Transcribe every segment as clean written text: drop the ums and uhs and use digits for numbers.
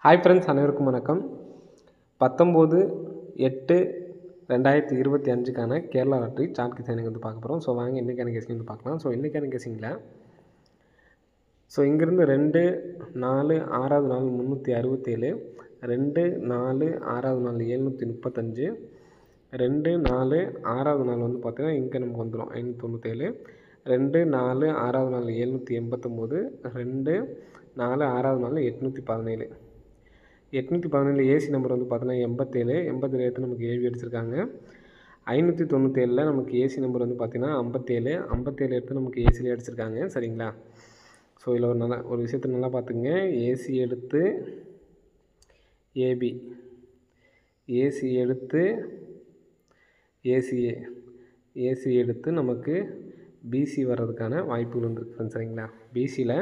Hi friends, அனைவருக்கும் வணக்கம். 19/8/2025க்கான Kerala lottery chart guessing வந்து பார்க்க போகிறோம். ஸோ வாங்க இன்றைக்கான கெஸிங் வந்து பார்க்கலாம். ஸோ இன்றைக்கான கெஸிங்கில் இங்கேருந்து 2, 4, 6வது நாள் 367, 2, 4, 6வது நாள் 735, 2, 4, 6வது நாள் வந்து பார்த்திங்கன்னா இங்கே நமக்கு வந்துடும் 597, 2, 4, 6வது நாள் 789, 2, 4, 6வது நாள் 817. 817 ஏசி நம்பர் வந்து பார்த்தீங்கன்னா 87 எடுத்து நமக்கு ஏவி அடிச்சிருக்காங்க. 597 நமக்கு ஏசி நம்பர் வந்து பார்த்தீங்கன்னா 57 எடுத்து நமக்கு ஏசிலே அடிச்சிருக்காங்க. சரிங்களா? ஸோ இதில் ஒரு விஷயத்தை நல்லா பார்த்துங்க. ஏசி எடுத்து ஏபி, ஏசி எடுத்து ஏசிஏ, ஏசி எடுத்து நமக்கு பிசி வர்றதுக்கான வாய்ப்புகள் வந்துருக்கு. சரிங்களா? பிசியில்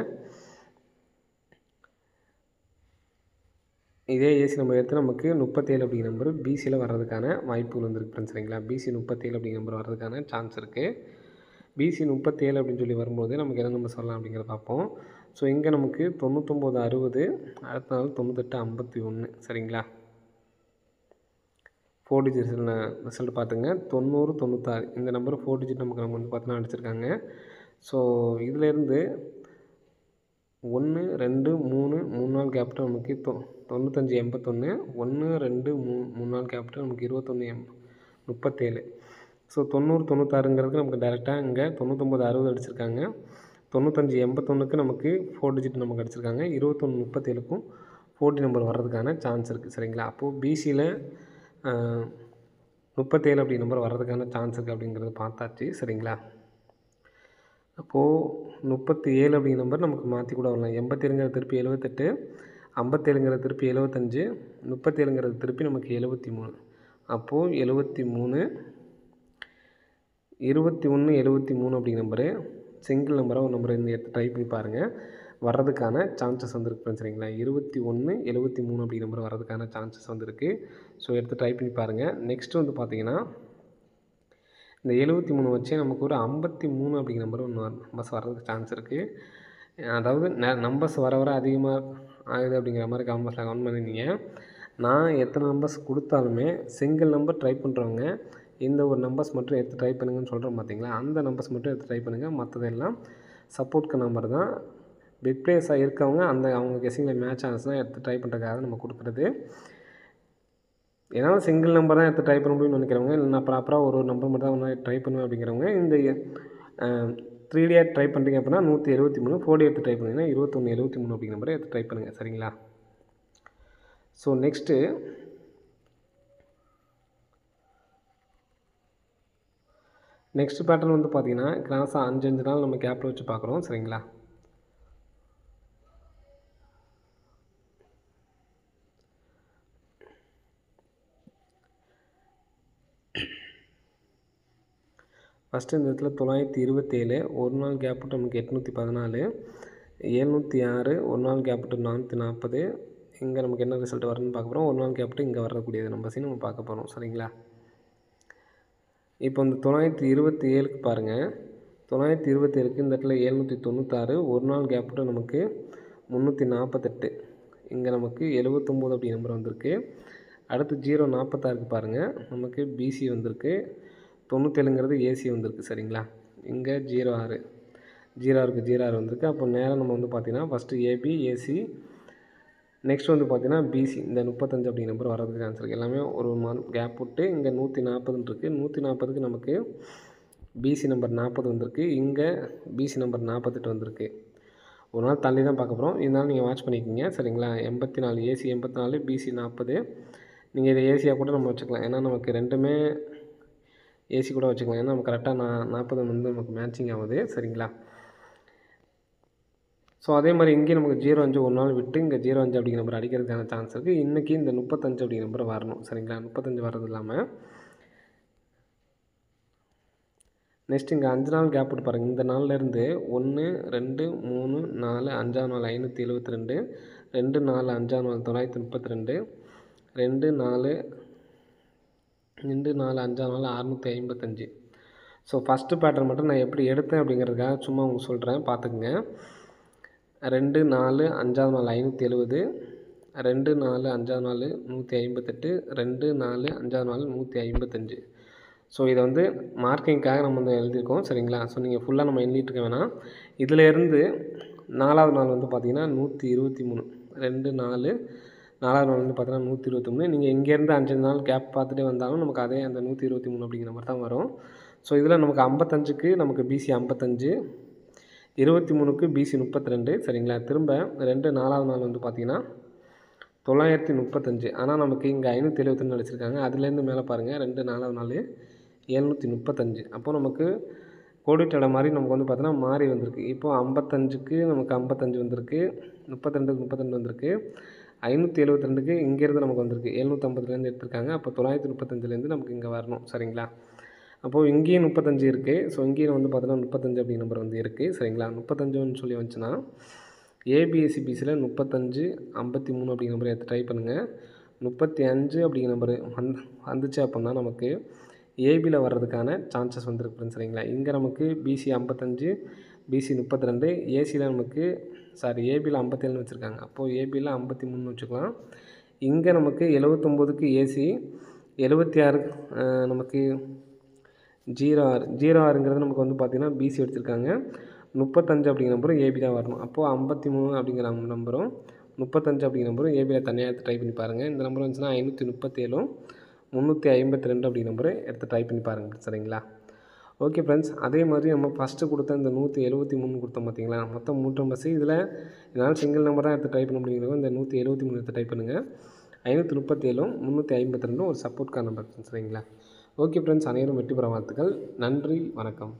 இதே ஏசி நம்பர் எடுத்து நமக்கு 37 அப்படிங்கிற நம்பர் பிசியில் வர்றதுக்கான வாய்ப்புகள் வந்துருக்கு ஃப்ரெண்ட்ஸ். சரிங்களா? பிசி 37 அப்படிங்கிற நம்பர் வர்றதுக்கான சான்ஸ் இருக்குது. பிசி 37 அப்படின்னு சொல்லி வரும்போது நமக்கு என்ன நம்பர் சொல்லலாம் அப்படிங்கிறத பார்ப்போம். ஸோ இங்கே நமக்கு 9960, அடுத்த நாள் 9851. சரிங்களா? 4 டிஜிட் ரிசல்ட் பார்த்துங்க. 9096 இந்த நம்பர் 4 டிஜிட் நமக்கு வந்து பார்த்தீங்கன்னா அடிச்சிருக்காங்க. ஸோ இதிலேருந்து 1, 2, 3 நாள் கேப்ட்டு நமக்கு 9581, 1, 2, 3 நாள் கேப்ட்டு நமக்கு 2137. ஸோ 9096ங்கிறது நமக்கு டேரெக்டாக இங்கே 9960 அடிச்சிருக்காங்க. 9581க்கு நமக்கு 4 டிஜிட் நமக்கு அடிச்சிருக்காங்க. 2137க்கும் 4 நம்பர் வர்றதுக்கான சான்ஸ் இருக்குது. சரிங்களா? அப்போது பிசியில் 37 அப்படி நம்பர் வர்றதுக்கான சான்ஸ் இருக்குது அப்படிங்கிறது பார்த்தாச்சு. சரிங்களா? அப்போது 37 அப்படிங்கிற நம்பர் நமக்கு மாற்றி கூட வரலாம். 87ங்கிறது திருப்பி 78, 57ங்கிறது திருப்பி 75, 37ங்கிறது திருப்பி நமக்கு 73. அப்போது 73, 21, 73 அப்படிங்கிற நம்பரு சிங்கிள் நம்பராக ஒரு நம்பரை எடுத்து ட்ரை பண்ணி பாருங்கள். வர்றதுக்கான சான்சஸ் வந்துருக்கு. சரிங்களா? 21, 73 அப்படிங்கிற நம்பர் வர்றதுக்கான சான்சஸ் வந்துருக்கு. ஸோ எடுத்து ட்ரை பண்ணி பாருங்கள். நெக்ஸ்ட்டு வந்து பார்த்திங்கன்னா இந்த 73 வச்சு நமக்கு ஒரு 53 அப்படிங்கிற நம்பர் நம்பர்ஸ் வர்றதுக்கு சான்ஸ் இருக்குது. அதாவது நம்பர்ஸ் வர வர அதிகமாக ஆகுது அப்படிங்கிற மாதிரி கமெண்ட் பண்ணியிருந்தீங்க. நான் எத்தனை நம்பர்ஸ் கொடுத்தாலுமே சிங்கிள் நம்பர் ட்ரை பண்ணுறவங்க இந்த ஒரு நம்பர்ஸ் மட்டும் எடுத்து ட்ரை பண்ணுங்கன்னு சொல்கிறோம் பார்த்தீங்களா? அந்த நம்பர்ஸ் மட்டும் எடுத்து ட்ரை பண்ணுங்கள். மற்றதெல்லாம் சப்போர்ட்க்கு நம்பர் தான். பிக் பிளேயர்ஸாக இருக்கவங்க அவங்க கெஸிங்கில் மேட்ச் ஆனஸ்னால் எடுத்து ட்ரை பண்ணுறதுக்காக நம்ம கொடுக்குறது. ஏன்னா சிங்கிள் நம்பர் தான் எடுத்து ட்ரை பண்ண முடியும்னு நினைக்கிறவங்க, இல்லை நான் ப்ராப்பராக ஒரு நம்பர் மட்டும் தான் ட்ரை பண்ணுவேன் அப்படிங்கிறவங்க இந்த 3D ட்ரை பண்ணுறீங்க அப்படின்னா 173, 4D எடுத்து ட்ரை பண்ணிங்கன்னா 2173 அப்படிங்கிற நம்பரை எடுத்து ட்ரை பண்ணுங்கள். சரிங்களா? ஸோ நெக்ஸ்ட்டு பேட்டர்ன் வந்து பார்த்திங்கன்னா கிராஸாக 5 நாள் நம்ம கேப்பில் வச்சு பார்க்குறோம். சரிங்களா? ஃபஸ்ட்டு இந்த இடத்துல 927, ஒரு நாள் கேப் விட்டு நமக்கு 814, 706, ஒரு நாள் கேப் விட்டு 440. இங்கே நமக்கு என்ன ரிசல்ட் வரும்னு பார்க்க போகிறோம். ஒரு நாள் கேப் விட்டு இங்கே வரக்கூடியது நம்பர்ஸையும் நம்ம பார்க்க போகிறோம். சரிங்களா? இப்போ இந்த 927க்கு பாருங்கள். 927க்கு இந்த இடத்துல 796, ஒரு நாள் கேப் விட்டு நமக்கு 348, இங்கே நமக்கு 79 அப்படி நம்பர் வந்திருக்கு. அடுத்து 046க்கு பாருங்கள், நமக்கு பிசி வந்திருக்கு. 97ங்கிறது ஏசி வந்திருக்கு. சரிங்களா? இங்கே 06 வந்திருக்கு. அப்போ நேரம் நம்ம வந்து பார்த்திங்கன்னா ஃபஸ்ட்டு ஏபி, ஏசி, நெக்ஸ்ட் வந்து பார்த்திங்கன்னா பிசி, இந்த 35 அப்படிங்கிற நம்பர் வர்றதுக்கு சான்ஸ் இருக்குது. எல்லாமே ஒரு கேப் விட்டு இங்கே 140 இருக்குது. 140க்கு நமக்கு பிசி நம்பர் 40 வந்திருக்கு. இங்கே பிசி நம்பர் 48 வந்திருக்கு. ஒரு நாள் தள்ளி தான் பார்க்க போகிறோம். இருந்தாலும் நீங்கள் வாட்ச் பண்ணிக்கோங்க. சரிங்களா? 84 ஏசி 84, பிசி 40. நீங்கள் இதை ஏசியாக கூட நம்ம வச்சுக்கலாம். ஏன்னா நமக்கு ரெண்டுமே ஏசி கூட வச்சுக்கலாம். ஏன்னா நம்ம கரெக்டாக 40 வந்து நமக்கு மேட்சிங் ஆகுது. சரிங்களா? ஸோ அதே மாதிரி இங்கேயும் நமக்கு 05 ஒரு நாள் விட்டு இங்கே 05 அப்படிங்கிற நம்பர் அடிக்கிறதுக்கான சான்ஸ் இருக்குது. இன்றைக்கி இந்த 35 அப்படிங்கிற நம்பர் வரணும். சரிங்களா? 35 வர்றது இல்லாமல் நெக்ஸ்ட் இங்கே 5 நாள் கேப் விட்டு பாருங்கள். இந்த நாள்லேருந்து 1, 2, 3, 4, 5ஆம் நாள் 572, 2, 4, 5ஆம் நாள் 932, 2, 4, 5ஆம் நாள் 655. ஸோ ஃபஸ்ட்டு பேட்டர்ன் மட்டும் நான் எப்படி எடுத்தேன் அப்படிங்கிறதுக்காக சும்மா உங்களுக்கு சொல்கிறேன், பார்த்துக்குங்க. 2, 4, 5ஆம் நாள் 570, 2 4 5ஆவது நாள் 158, 2 4 5ஆவது நாள் 155. ஸோ இதை வந்து மார்க்கிங்காக நம்ம வந்து எழுதியிருக்கோம் சரிங்களா. ஸோ நீங்கள் ஃபுல்லாக நம்ம எழுதிட்டு இருக்க வேணாம். இதிலேருந்து 4ஆவது நாள் வந்து பார்த்திங்கன்னா 123, 2 4 4ஆவது நாள் வந்து பார்த்தீங்கன்னா 123. நீங்கள் இங்கேருந்து 5 நாள் கேப் பார்த்துட்டே வந்தாலும் நமக்கு அதே அந்த 123 அப்படிங்கிற மாதிரி தான் வரும். ஸோ இதில் நமக்கு 55க்கு நமக்கு பிசி 55, 23க்கு பிசி 32 சரிங்களா. திரும்ப 2 4ஆவது நாள் வந்து பார்த்திங்கன்னா 935. ஆனால் நமக்கு இங்கே 572 அடிச்சிருக்காங்க. அதுலேருந்து மேலே பாருங்கள் 2 4ஆவது நாள் 735. அப்போது நமக்கு கோடிட்ட மாதிரி நமக்கு வந்து பார்த்தீங்கன்னா மாறி வந்திருக்கு. இப்போது 55க்கு நமக்கு 55 வந்திருக்கு, 32க்கு 32 வந்திருக்கு, 572க்கு இங்கேருந்து நமக்கு வந்திருக்கு, 750லேருந்து எடுத்திருக்காங்க. அப்போ 935லேருந்து நமக்கு இங்கே வரணும் சரிங்களா. அப்போது இங்கேயும் 35 இருக்குது. ஸோ இங்கேயும் வந்து பார்த்தீங்கன்னா 35 அப்படிங்கிற நம்பர் வந்து இருக்குது சரிங்களா. 35ன்னு சொல்லி வந்துச்சுன்னா ஏபிஎஸ்சிபிசியில் 35 53 அப்படிங்கிற நம்பரை எடுத்து ட்ரை பண்ணுங்கள். 35 அப்படிங்கிற நம்பரு வந்துச்சு அப்படின்னா நமக்கு ஏபியில் வர்றதுக்கான சான்சஸ் வந்துருக்கு சரிங்களா. இங்கே நமக்கு பிசி 55, பிசி 32, ஏசியில் நமக்கு ஏபியில் 57 வச்சுருக்காங்க. அப்போது ஏபியில் 53 வச்சுக்கலாம். இங்கே நமக்கு 79க்கு ஏசி, 76 நமக்கு 06 நமக்கு வந்து பார்த்திங்கன்னா பிசி எடுத்திருக்காங்க. 35 அப்படிங்கிற நம்பரும் ஏபி தான் வரணும். அப்போது 53 அப்படிங்கிற நம்பரும் 35 அப்படிங்கிற நம்பரும் ஏபியில் தனியாக எடுத்து ட்ரை பண்ணி பாருங்கள். இந்த நம்பர் வந்துச்சுன்னா 537, 352 அப்படிங்கிற நம்பரை எடுத்து ட்ரை பண்ணி பாருங்கள் சரிங்களா. ஓகே ஃப்ரெண்ட்ஸ், அதே மாதிரி நம்ம ஃபஸ்ட்டு கொடுத்த இந்த 173 கொடுத்தோம் பார்த்தீங்களா. மொத்தம் 3 நம்பர்ஸ். இதில் என்னால் சிங்கிள் நம்பர் தான் எடுத்து ட்ரை பண்ண முடியுங்கிறவங்க இந்த 173 எடுத்து ட்ரை பண்ணுங்கள். 537, 352 ஒரு சப்போர்ட்கான நம்பர் சரிங்களா. ஓகே ஃப்ரெண்ட்ஸ், அனைவரும் வெற்றி பெற வாழ்த்துக்கள். நன்றி, வணக்கம்.